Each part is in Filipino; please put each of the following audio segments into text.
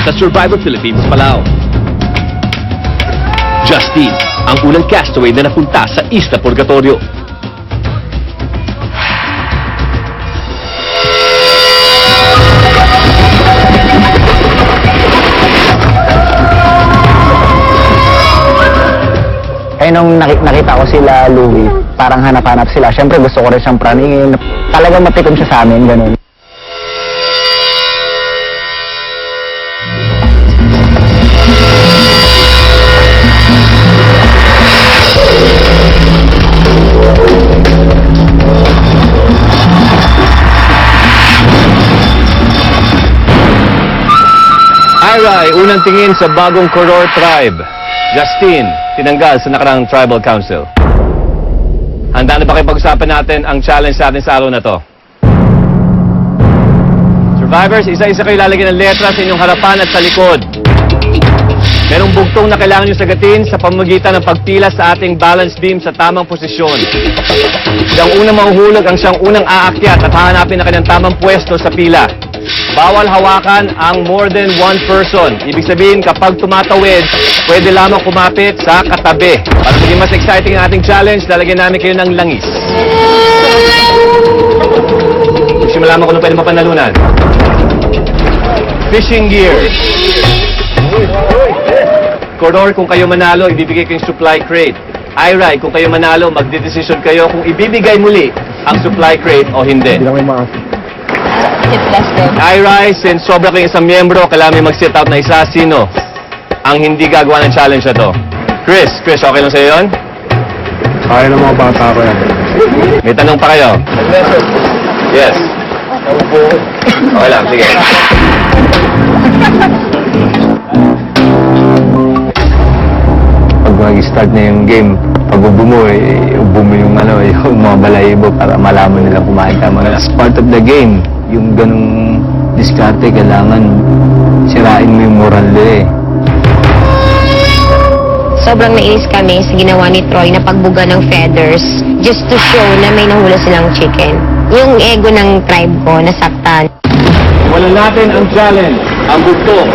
sa Survivor Philippines Palau. Justine, ang unang castaway na napunta sa Isla Purgatorio. Eh nung nakita ko sila, Louie, parang hanap-hanap sila. Siyempre gusto ko rin siyang praningin. Talagang matikom siya sa amin, ganun. Ira, unang tingin sa bagong Koror tribe. Justine, tinanggal sa nakarang Tribal Council. Handa na ba kayo pag-usapan natin ang challenge natin sa araw na to? Survivors, isa-isa kayo lalagyan ng letra sa inyong harapan at sa likod. Merong bugtong na kailangan nyo sagatin sa pamamagitan ng pagpila sa ating balance beam sa tamang posisyon. Siyang unang mahuhulog ang siyang unang aakyat at hahanapin na kanyang tamang pwesto sa pila. Bawal hawakan ang more than one person. Ibig sabihin, kapag tumatawid, pwede lamang kumapit sa katabi. Para maging mas exciting ang ating challenge, lalagyan namin kayo ng langis. Gusto mo lamang kung ano pwede mapanalunan. Fishing gear. Koror, kung kayo manalo, ibibigay ko yung supply crate. Ira, kung kayo manalo, magdedesisyon kayo kung ibibigay muli ang supply crate o hindi. Hindi lang may mga... Ira, since sobra kayong isang miyembro, kailangan may mag-sit out na isa. Sino ang hindi gagawa ng challenge na to? Chris, okay lang sa'yo yun? Kaya ng mga bata ko yan. May tanong pa kayo? Yes. Okay lang, sige. Pag mag-start na yung game, pag ubo mo, ubo mo yung, yung mga balahibo para malaman nila kumain tama. It's part of the game. Yung ganung diskarte, kailangan sirain mo yung moral nila eh. Sobrang nainis kami sa ginawa ni Troy na pagbuga ng feathers just to show na may nahula silang chicken. Yung ego ng tribe ko nasaktan. Wala natin ang challenge, ang bugtong.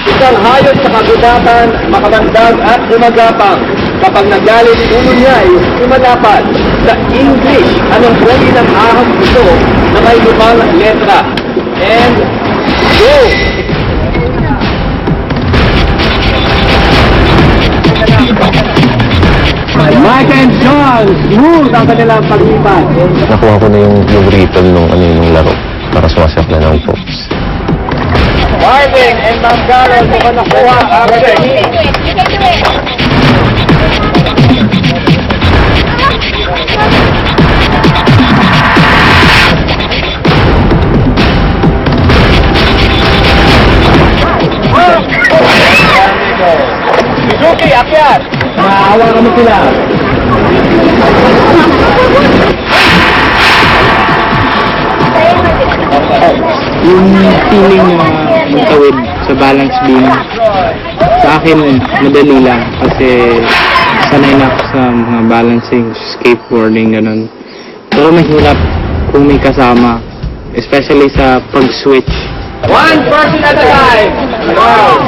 Isang hayop sa kagubatan, makabandag at gumagapang. Kapag nagalit, ulo niya ay sumalapad. Sa English, anong uri ng ahas ito na may lumang letra? And go! Mike and John, smooth ang kanilang paglipat. Nakuha ko na yung ritual nung laro para sumasap na ng folks. Marvin and Mangaro, kung ano nakuha ang Suzuki, akyat! Maawa kami sila. Yung feeling na magtawid sa balance beam, sa akin, madali lang. Kasi sanay na ako sa mga balancing, skateboarding, ganun. Pero mahirap kung may kasama, especially sa pag-switch. One person at a time! Wow!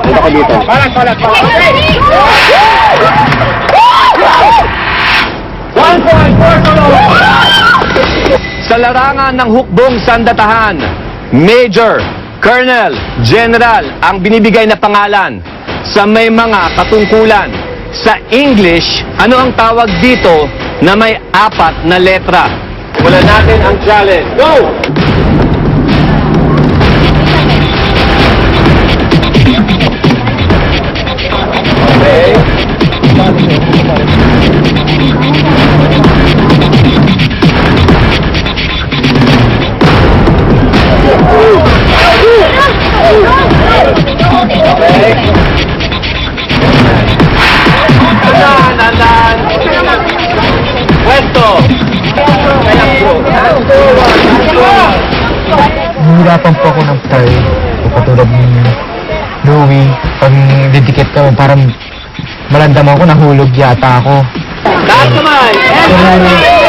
Dito ka dito. One point for Sa larangan ng hukbong sandatahan, Major, Colonel, General ang binibigay na pangalan sa may mga katungkulan. Sa English, ano ang tawag dito na may 4 na letra? Wala natin ang challenge. Go! Okay. Andan! Pwesto! Nahihirapan po ako ng style. Katulad ni Louie, pag didikit ka, parang Malandam ako, nahulog yata ako. Taas kamay!